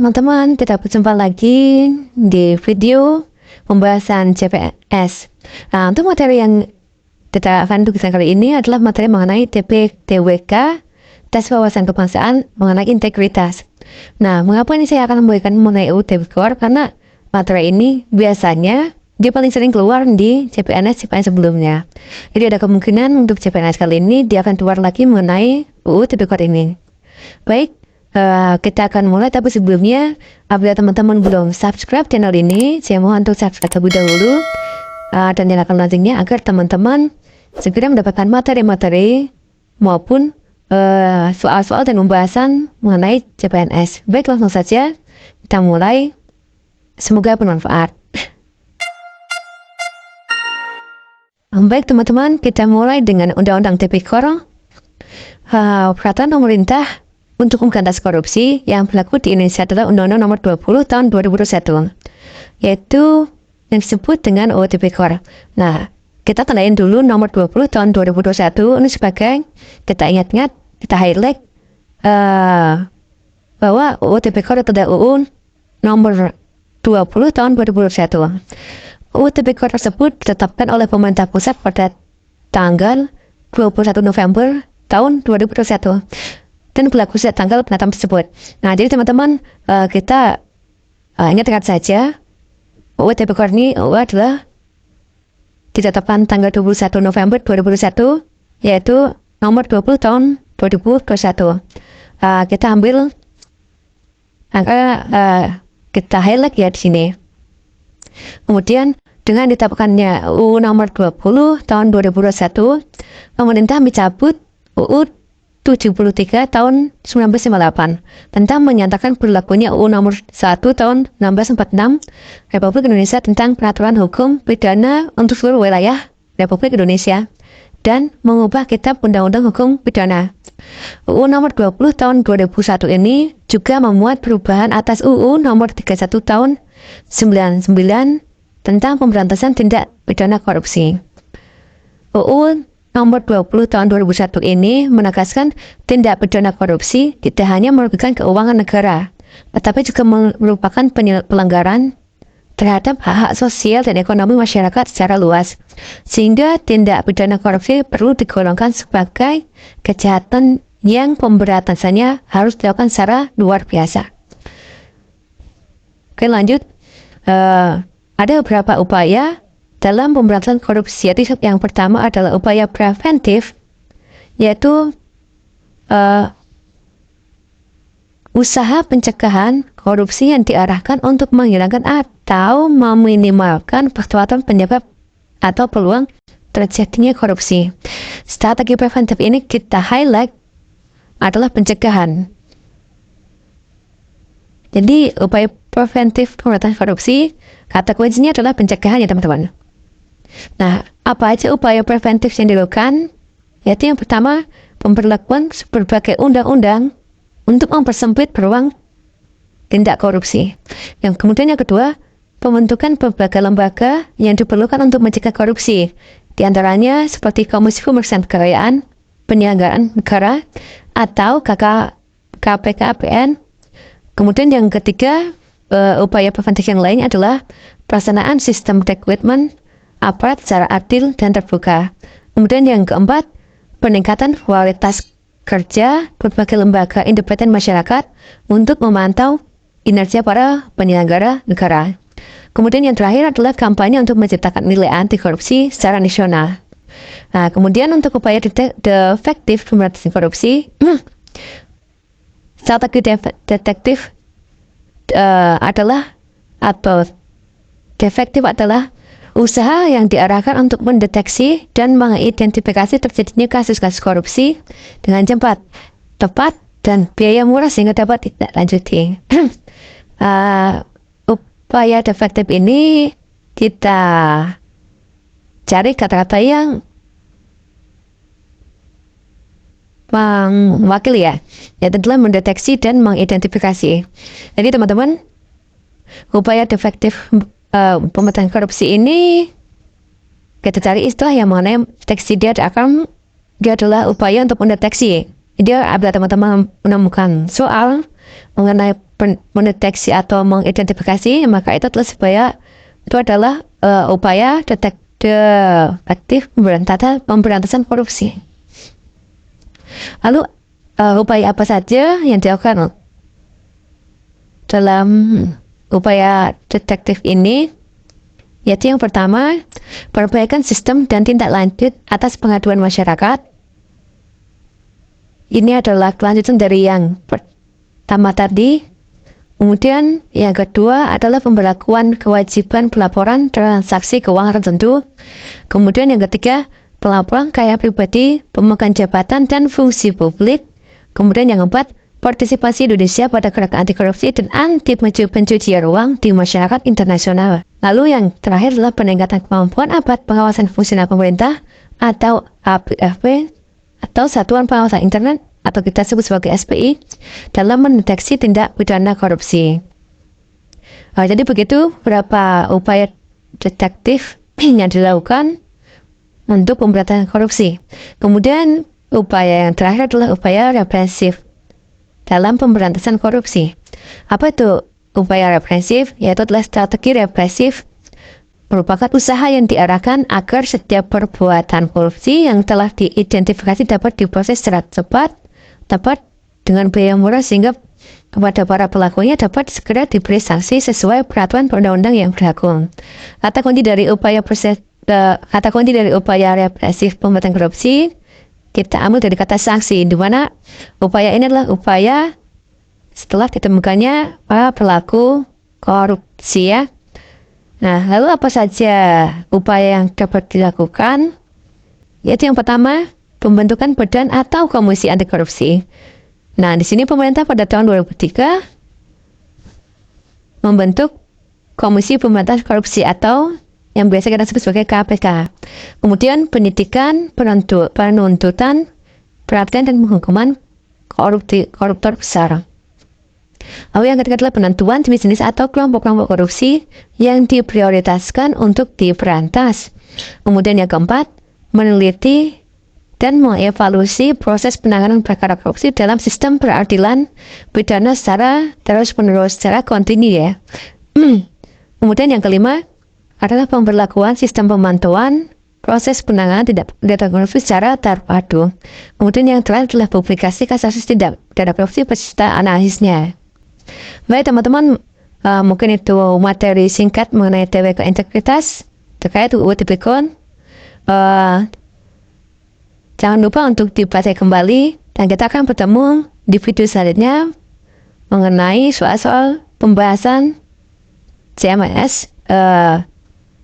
teman-teman, kita berjumpa lagi di video pembahasan CPNS. Nah, untuk materi yang kita akan tuliskan kali ini adalah materi mengenai TWK, tes wawasan kebangsaan mengenai integritas. Nah, mengapa ini saya akan memberikan mengenai UTBK? Karena materi ini biasanya dia paling sering keluar di CPNS sebelumnya. Jadi ada kemungkinan untuk CPNS kali ini dia akan keluar lagi mengenai UTBK ini. Baik. Kita akan mulai, tapi sebelumnya apabila teman-teman belum subscribe channel ini, saya mohon untuk subscribe terlebih dahulu dan nyalakan loncengnya agar teman-teman segera mendapatkan materi-materi maupun soal-soal dan pembahasan mengenai CPNS. Baik, langsung saja kita mulai. Semoga bermanfaat. Baik teman-teman, kita mulai dengan Undang-Undang Tipikor. Peraturan pemerintah untuk memberantas korupsi yang berlaku di Indonesia adalah Undang-Undang Nomor 20 Tahun 2021, yaitu yang disebut dengan UU Tipikor. Nah, kita tandain dulu Nomor 20 Tahun 2021 ini sebagai kita ingat-ingat, kita highlight bahwa UU Tipikor adalah UU Nomor 20 Tahun 2021. UU Tipikor tersebut ditetapkan oleh pemerintah pusat pada tanggal 21 November tahun 2021. Dan berlaku sejak tanggal penetapan tersebut. Nah, jadi teman-teman kita ingat saja UU Tipikor ini adalah ditetapkan tanggal 21 November 2021, yaitu nomor 20 tahun 2021. Kita ambil angka kita highlight ya di sini. Kemudian dengan ditetapkannya UU nomor 20 tahun 2021, pemerintah mencabut UU 73 tahun 1958 tentang menyatakan berlakunya UU nomor 1 tahun 1946 Republik Indonesia tentang peraturan hukum pidana untuk seluruh wilayah Republik Indonesia dan mengubah Kitab Undang-Undang Hukum Pidana. UU nomor 20 tahun 2001 ini juga memuat perubahan atas UU nomor 31 tahun 99 tentang pemberantasan tindak pidana korupsi. UU Nomor 20 tahun 2001 ini menegaskan tindak pidana korupsi tidak hanya merugikan keuangan negara, tetapi juga merupakan pelanggaran terhadap hak-hak sosial dan ekonomi masyarakat secara luas. Sehingga tindak pidana korupsi perlu digolongkan sebagai kejahatan yang pemberantasannya harus dilakukan secara luar biasa. Oke, lanjut. Ada beberapa upaya dalam pemberantasan korupsi. Jadi yang pertama adalah upaya preventif, yaitu usaha pencegahan korupsi yang diarahkan untuk menghilangkan atau meminimalkan perbuatan penyebab atau peluang terjadinya korupsi. Strategi preventif ini kita highlight adalah pencegahan. Jadi upaya preventif pemberantasan korupsi, kata kuncinya adalah pencegahan ya teman-teman. Nah, apa aja upaya preventif yang dilakukan? Yaitu yang pertama, pemberlakuan berbagai undang-undang untuk mempersempit peluang tindak korupsi. Yang kemudian yang kedua, pembentukan berbagai lembaga yang diperlukan untuk mencegah korupsi. Di antaranya seperti Komisi Pemeriksaan Kekayaan, Penyelenggaraan Negara, atau KPKPN. Kemudian yang ketiga, upaya preventif yang lain adalah pelaksanaan sistem rekrutmen aparat secara adil dan terbuka. Kemudian yang keempat, peningkatan kualitas kerja berbagai lembaga independen masyarakat untuk memantau kinerja para penyelenggara negara. Kemudian yang terakhir adalah kampanye untuk menciptakan nilai anti korupsi secara nasional. Nah, kemudian untuk upaya efektif pemberantasan korupsi, strategi detektif adalah atau efektif adalah usaha yang diarahkan untuk mendeteksi dan mengidentifikasi terjadinya kasus-kasus korupsi dengan cepat, tepat, dan biaya murah sehingga dapat ditindaklanjuti. Upaya efektif ini kita cari kata-kata yang mewakili ya, yaitu adalah mendeteksi dan mengidentifikasi. Jadi teman-teman, upaya efektif pemberantasan korupsi ini kita cari istilah yang mengenai deteksi. Dia adalah upaya untuk mendeteksi. Jadi apabila teman-teman menemukan soal mengenai mendeteksi atau mengidentifikasi, maka itu adalah upaya detektif pemberantasan korupsi. Lalu upaya apa saja yang dilakukan dalam upaya detektif ini? Yaitu yang pertama, perbaikan sistem dan tindak lanjut atas pengaduan masyarakat. Ini adalah kelanjutan dari yang pertama tadi. Kemudian yang kedua adalah pemberlakuan kewajiban pelaporan transaksi keuangan tertentu. Kemudian yang ketiga, pelaporan kaya pribadi, pemegang jabatan dan fungsi publik. Kemudian yang keempat, partisipasi Indonesia pada gerakan anti korupsi dan anti pencucian uang di masyarakat internasional. Lalu yang terakhir adalah peningkatan kemampuan aparat pengawasan fungsional pemerintah atau APFP atau Satuan Pengawasan Internet atau kita sebut sebagai SPI dalam mendeteksi tindak pidana korupsi. Jadi begitu beberapa upaya detektif yang dilakukan untuk pemberantasan korupsi. Kemudian upaya yang terakhir adalah upaya represif dalam pemberantasan korupsi. Apa itu upaya represif? Yaitu adalah strategi represif merupakan usaha yang diarahkan agar setiap perbuatan korupsi yang telah diidentifikasi dapat diproses secara tepat dengan biaya murah sehingga kepada para pelakunya dapat segera diberi sanksi sesuai peraturan perundang-undang yang berlaku. Kata kunci dari upaya represif pemberantasan korupsi kita ambil dari kata sanksi, di mana upaya ini adalah upaya setelah ditemukannya para pelaku korupsi ya. Nah, lalu apa saja upaya yang dapat dilakukan? Yaitu yang pertama, pembentukan badan atau komisi anti korupsi. Nah, di sini pemerintah pada tahun 2003 membentuk komisi pemberantasan korupsi atau yang biasa kita sebut sebagai KPK. Kemudian penyidikan, penuntutan, peradilan dan penghukuman koruptor besar. Lalu yang ketiga adalah penentuan jenis-jenis atau kelompok-kelompok korupsi yang diprioritaskan untuk diberantas. Kemudian yang keempat, meneliti dan mengevaluasi proses penanganan perkara korupsi dalam sistem peradilan pidana secara terus-menerus, secara kontinu ya. Kemudian yang kelima adalah pemberlakuan sistem pemantauan proses penanganan tindak pidana korupsi secara terpadu. Kemudian yang terakhir adalah publikasi kasus tindak pidana korupsi beserta analisisnya. Baik teman-teman, mungkin itu materi singkat mengenai TWK integritas terkait UU Tipikor. Jangan lupa untuk dibaca kembali dan kita akan bertemu di video selanjutnya mengenai soal-soal pembahasan CMS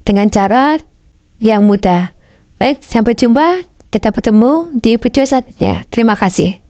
dengan cara yang mudah. Baik, sampai jumpa. Kita bertemu di video selanjutnya. Terima kasih.